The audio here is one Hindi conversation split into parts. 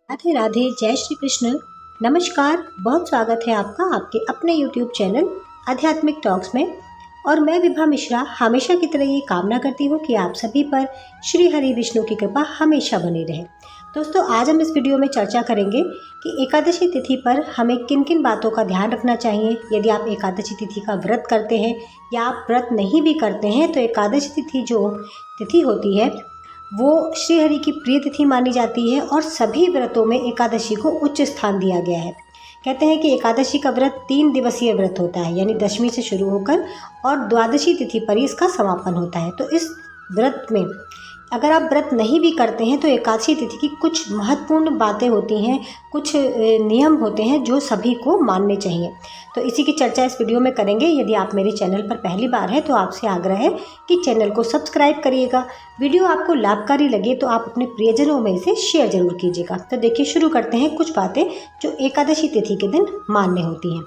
राधे राधे, जय श्री कृष्ण। नमस्कार, बहुत स्वागत है आपका आपके अपने YouTube चैनल आध्यात्मिक टॉक्स में। और मैं विभा मिश्रा हमेशा की तरह ये कामना करती हूँ कि आप सभी पर श्री हरि विष्णु की कृपा हमेशा बनी रहे। दोस्तों, आज हम इस वीडियो में चर्चा करेंगे कि एकादशी तिथि पर हमें किन किन बातों का ध्यान रखना चाहिए। यदि आप एकादशी तिथि का व्रत करते हैं या आप व्रत नहीं भी करते हैं तो एकादशी तिथि जो तिथि होती है वो श्री हरि की प्रिय तिथि मानी जाती है और सभी व्रतों में एकादशी को उच्च स्थान दिया गया है। कहते हैं कि एकादशी का व्रत 3 दिवसीय व्रत होता है, यानी दशमी से शुरू होकर और द्वादशी तिथि पर ही इसका समापन होता है। तो इस व्रत में अगर आप व्रत नहीं भी करते हैं तो एकादशी तिथि की कुछ महत्वपूर्ण बातें होती हैं, कुछ नियम होते हैं जो सभी को मानने चाहिए। तो इसी की चर्चा इस वीडियो में करेंगे। यदि आप मेरे चैनल पर पहली बार हैं तो आपसे आग्रह है कि चैनल को सब्सक्राइब करिएगा। वीडियो आपको लाभकारी लगे तो आप अपने प्रियजनों में इसे शेयर जरूर कीजिएगा। तो देखिए, शुरू करते हैं कुछ बातें जो एकादशी तिथि के दिन मान्य होती हैं।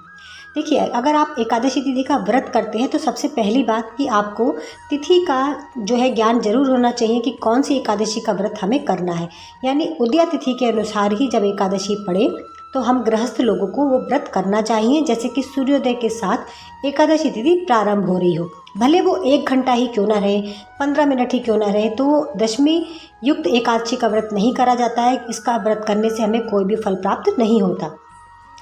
देखिए, अगर आप एकादशी तिथि का व्रत करते हैं तो सबसे पहली बात कि आपको तिथि का जो है ज्ञान जरूर होना चाहिए कि कौन सी एकादशी का व्रत हमें करना है। यानी उदया तिथि के अनुसार ही जब एकादशी पड़े तो हम गृहस्थ लोगों को वो व्रत करना चाहिए। जैसे कि सूर्योदय के साथ एकादशी तिथि प्रारंभ हो रही हो, भले वो 1 घंटा ही क्यों ना रहे, 15 मिनट ही क्यों ना रहे, तो दशमी युक्त एकादशी का व्रत नहीं करा जाता है। इसका व्रत करने से हमें कोई भी फल प्राप्त नहीं होता।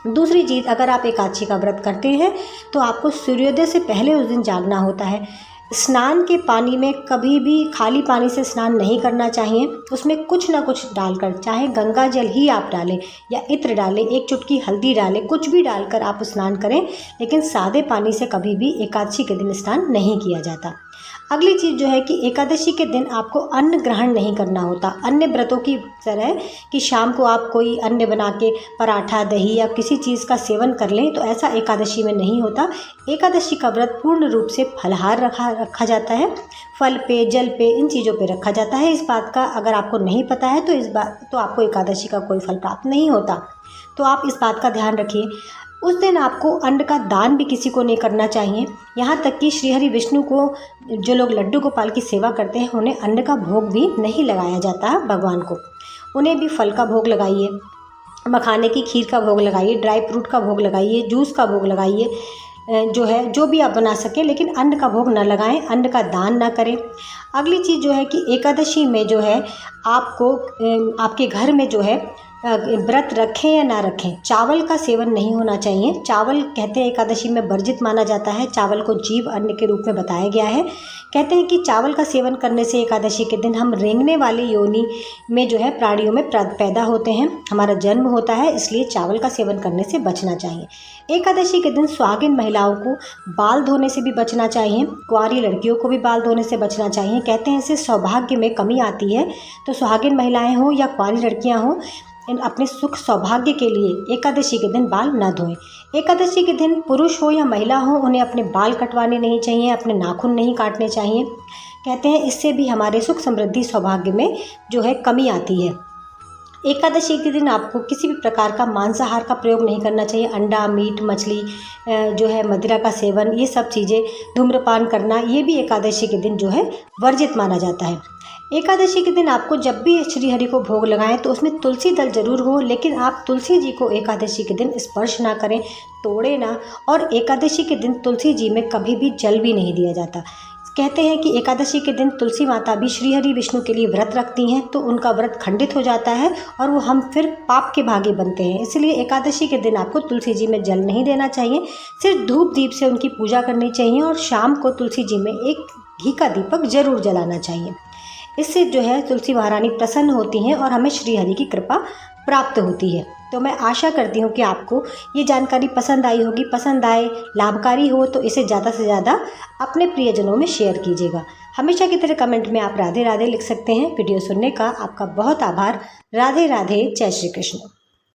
दूसरी चीज़, अगर आप एकादशी का व्रत करते हैं तो आपको सूर्योदय से पहले उस दिन जागना होता है। स्नान के पानी में कभी भी खाली पानी से स्नान नहीं करना चाहिए। उसमें कुछ ना कुछ डालकर, चाहे गंगा जल ही आप डालें या इत्र डालें, 1 चुटकी हल्दी डालें, कुछ भी डालकर आप स्नान करें, लेकिन सादे पानी से कभी भी एकादशी के दिन स्नान नहीं किया जाता। अगली चीज़ जो है कि एकादशी के दिन आपको अन्न ग्रहण नहीं करना होता। अन्य व्रतों की तरह कि शाम को आप कोई अन्न बना के पराठा, दही या किसी चीज़ का सेवन कर लें, तो ऐसा एकादशी में नहीं होता। एकादशी का व्रत पूर्ण रूप से फलाहार रखा जाता है। फल पे, जल पे, इन चीज़ों पे रखा जाता है। इस बात का अगर आपको नहीं पता है तो आपको एकादशी का कोई फल प्राप्त नहीं होता। तो आप इस बात का ध्यान रखिए। उस दिन आपको अन्न का दान भी किसी को नहीं करना चाहिए। यहाँ तक कि श्री हरि विष्णु को जो लोग लड्डू गोपाल की सेवा करते हैं उन्हें अन्न का भोग भी नहीं लगाया जाता है भगवान को। उन्हें भी फल का भोग लगाइए, मखाने की खीर का भोग लगाइए, ड्राई फ्रूट का भोग लगाइए, जूस का भोग लगाइए, जो भी आप बना सकें, लेकिन अन्न का भोग न लगाएं, अन्न का दान न करें। अगली चीज़ जो है कि एकादशी में जो है आपको आपके घर में जो है व्रत रखें या ना रखें, चावल का सेवन नहीं होना चाहिए। चावल कहते हैं एकादशी में वर्जित माना जाता है। चावल को जीव अन्न के रूप में बताया गया है। कहते हैं कि चावल का सेवन करने से एकादशी के दिन हम रेंगने वाली योनि में जो है प्राणियों में पैदा होते हैं, हमारा जन्म होता है, इसलिए चावल का सेवन करने से बचना चाहिए। एकादशी के दिन सुहागिन महिलाओं को बाल धोने से भी बचना चाहिए। कुंवारी लड़कियों को भी बाल धोने से बचना चाहिए। कहते हैं इससे सौभाग्य में कमी आती है। तो सुहागिन महिलाएं हों या कुंवारी लड़कियां हों, अपने सुख सौभाग्य के लिए एकादशी के दिन बाल न धोएं। एकादशी के दिन पुरुष हो या महिला हो, उन्हें अपने बाल कटवाने नहीं चाहिए, अपने नाखून नहीं काटने चाहिए। कहते हैं इससे भी हमारे सुख समृद्धि सौभाग्य में जो है कमी आती है। एकादशी के दिन आपको किसी भी प्रकार का मांसाहार का प्रयोग नहीं करना चाहिए। अंडा, मीट, मछली, जो है मदिरा का सेवन, ये सब चीज़ें, धूम्रपान करना, ये भी एकादशी के दिन जो है वर्जित माना जाता है। एकादशी के दिन आपको जब भी श्री हरि को भोग लगाएं तो उसमें तुलसी दल जरूर हो, लेकिन आप तुलसी जी को एकादशी के दिन स्पर्श ना करें, तोड़े ना। और एकादशी के दिन तुलसी जी में कभी भी जल भी नहीं दिया जाता। कहते हैं कि एकादशी के दिन तुलसी माता भी श्री हरि विष्णु के लिए व्रत रखती हैं, तो उनका व्रत खंडित हो जाता है और वो हम फिर पाप के भागी बनते हैं। इसलिए एकादशी के दिन आपको तुलसी जी में जल नहीं देना चाहिए, सिर्फ धूप दीप से उनकी पूजा करनी चाहिए और शाम को तुलसी जी में एक घी का दीपक जरूर जलाना चाहिए। इससे जो है तुलसी महारानी प्रसन्न होती हैं और हमें श्री हरि की कृपा प्राप्त होती है। तो मैं आशा करती हूँ कि आपको ये जानकारी पसंद आई होगी। पसंद आए, लाभकारी हो तो इसे ज़्यादा से ज़्यादा अपने प्रियजनों में शेयर कीजिएगा। हमेशा की तरह कमेंट में आप राधे राधे लिख सकते हैं। वीडियो सुनने का आपका बहुत आभार। राधे राधे, जय श्री कृष्ण।